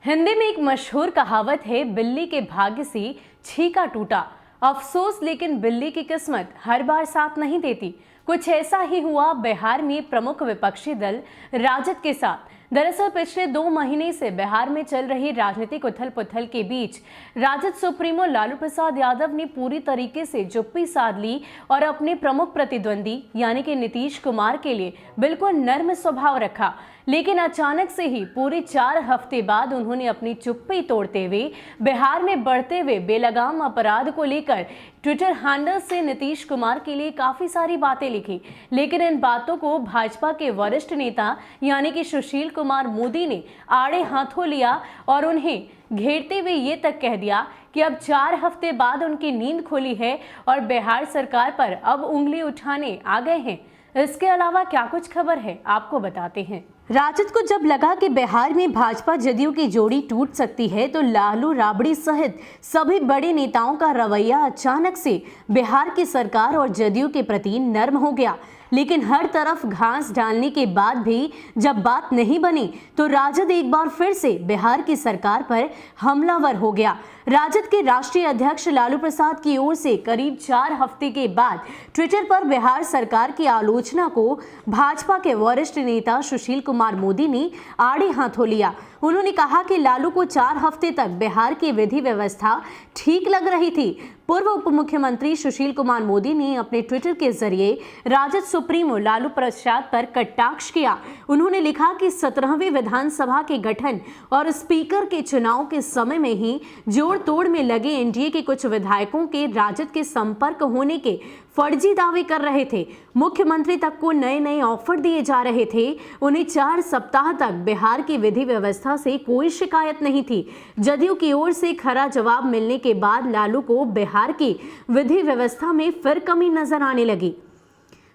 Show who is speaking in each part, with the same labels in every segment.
Speaker 1: हिंदी में एक मशहूर कहावत है, बिल्ली के भाग्य से छीका टूटा। अफसोस, लेकिन बिल्ली की किस्मत हर बार साथ नहीं देती। कुछ ऐसा ही हुआ बिहार में प्रमुख विपक्षी दल राजद के साथ। दरअसल पिछले 2 महीने से बिहार में चल रही राजनीतिक उथल पुथल के बीच राजद सुप्रीमो लालू प्रसाद यादव ने पूरी तरीके से चुप्पी साध ली और अपने प्रमुख प्रतिद्वंदी यानी कि नीतीश कुमार के लिए बिल्कुल नर्म स्वभाव रखा। लेकिन अचानक से ही पूरे 4 हफ्ते बाद उन्होंने अपनी चुप्पी तोड़ते हुए बिहार में बढ़ते हुए बेलगाम अपराध को लेकर ट्विटर हैंडल से नीतीश कुमार के लिए काफी सारी बातें लिखी। लेकिन इन बातों को भाजपा के वरिष्ठ नेता यानी कि सुशील कुमार मोदी ने आड़े हाथों लिया और उन्हें घेरते हुए ये तक कह दिया कि अब 4 हफ्ते बाद उनकी नींद खुली है और बिहार सरकार पर अब उंगली उठाने आ गए हैं। इसके अलावा क्या कुछ खबर है, आपको बताते हैं। राजद को जब लगा कि बिहार में भाजपा जदयू की जोड़ी टूट सकती है, तो लालू राबड़ी सहित सभी बड़े नेताओं का रवैया अचानक से बिहार की सरकार और जदयू के प्रति नर्म हो गया। लेकिन हर तरफ घास डालने के बाद भी जब बात नहीं बनी, तो राजद एक बार फिर से बिहार की सरकार पर हमलावर हो गया। राजद के राष्ट्रीय अध्यक्ष लालू प्रसाद की ओर से करीब 4 हफ्ते के बाद ट्विटर पर बिहार सरकार की आलोचना को भाजपा के वरिष्ठ नेता सुशील कुमार मोदी ने आड़े हाथों लिया। उन्होंने कहा कि लालू को 4 हफ्ते तक बिहार की विधि व्यवस्था ठीक लग रही थी। पूर्व उप मुख्यमंत्री सुशील कुमार मोदी ने अपने ट्विटर के जरिए राजद सुप्रीमो लालू प्रसाद पर कटाक्ष किया। उन्होंने लिखा कि 17वीं विधानसभा के गठन और स्पीकर के चुनाव के समय में ही जोड़ तोड़ में लगे एनडीए के कुछ विधायकों के राजद के संपर्क होने के फर्जी दावे कर रहे थे। मुख्यमंत्री तक को नए ऑफर दिए जा रहे थे। उन्हें 4 सप्ताह तक बिहार की विधि व्यवस्था से कोई शिकायत नहीं थी। जदयू की ओर से खरा जवाब मिलने के बाद लालू को बिहार की विधि व्यवस्था में फिर कमी नजर आने लगी।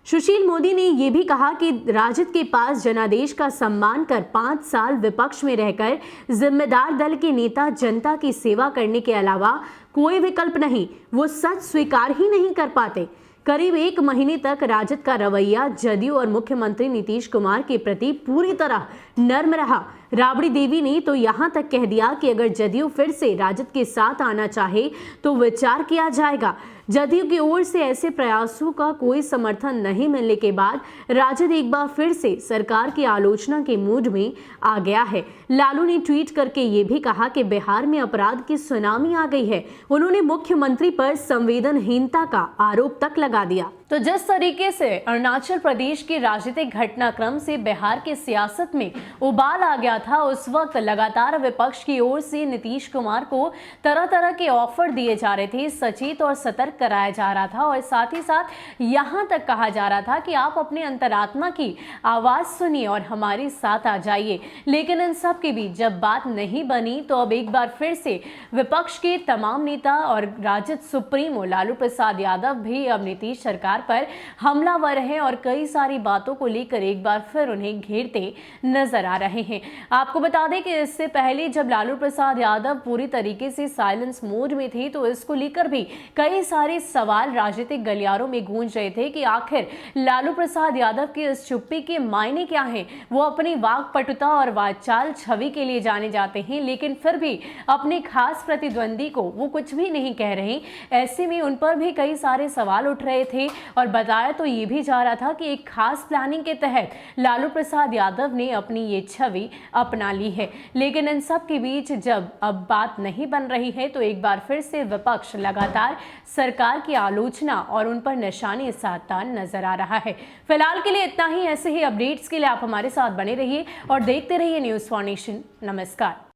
Speaker 1: सुशील मोदी ने यह भी कहा कि राजद के पास जनादेश का सम्मान कर 5 साल विपक्ष में रहकर जिम्मेदार दल के नेता जनता की सेवा करने के अलावा कोई विकल्प नहीं। वो सच स्वीकार ही नहीं कर पाते। करीब 1 महीने तक राजद का रवैया जदयू और मुख्यमंत्री नीतीश कुमार के प्रति पूरी तरह नर्म रहा। राबड़ी देवी ने तो यहां तक कह दिया कि अगर जदयू फिर से राजद के साथ आना चाहे तो विचार किया जाएगा। जदयू की ओर से ऐसे प्रयासों का कोई समर्थन नहीं मिलने के बाद राजद एक बार फिर से सरकार की आलोचना के मूड में आ गया है। लालू ने ट्वीट करके ये भी कहा कि बिहार में अपराध की सुनामी आ गई है। उन्होंने मुख्यमंत्री पर संवेदनहीनता का आरोप तक लगा दिया। तो जिस तरीके से अरुणाचल प्रदेश के राजनीतिक घटनाक्रम से बिहार की सियासत में उबाल आ गया था, उस वक्त लगातार विपक्ष की ओर से नीतीश कुमार को तरह तरह के ऑफर दिए जा रहे थे, सचेत और सतर्क कराया जा रहा था और साथ ही साथ यहां तक कहा जा रहा था कि आप अपने अंतरात्मा की आवाज सुनिए और हमारे साथ आ जाइए। लेकिन इन सब के बीच जब बात नहीं बनी, तो अब एक बार फिर से विपक्ष के तमाम नेता और राजद सुप्रीमो लालू प्रसाद यादव भी अब नीतीश सरकार पर हमलावर हैं और कई सारी बातों को लेकर एक बार फिर उन्हें घेरते नजर आ रहे हैं। आपको बता दें कि इससे पहले जब लालू प्रसाद यादव पूरी तरीके से साइलेंस मोड में थे, तो इसको लेकर भी कई सारे सवाल राजनीतिक गलियारों में गूंज रहे थे कि आखिर लालू प्रसाद यादव की इस चुप्पी के मायने क्या हैं। वो अपनी वाकपटुता और वाचाल छवि के लिए जाने जाते हैं, लेकिन फिर भी अपने खास प्रतिद्वंदी को वो कुछ भी नहीं कह रहे। ऐसे में उन पर भी कई सारे सवाल उठ रहे थे और बताया तो ये भी जा रहा था कि एक खास प्लानिंग के तहत लालू प्रसाद यादव ने अपनी ये छवि अपना ली है। लेकिन इन सब के बीच जब अब बात नहीं बन रही है, तो एक बार फिर से विपक्ष लगातार सरकार की आलोचना और उन पर निशाने साधता नजर आ रहा है। फिलहाल के लिए इतना ही। ऐसे ही अपडेट्स के लिए आप हमारे साथ बने रहिए और देखते रहिए न्यूज़ फॉर नेशन। नमस्कार।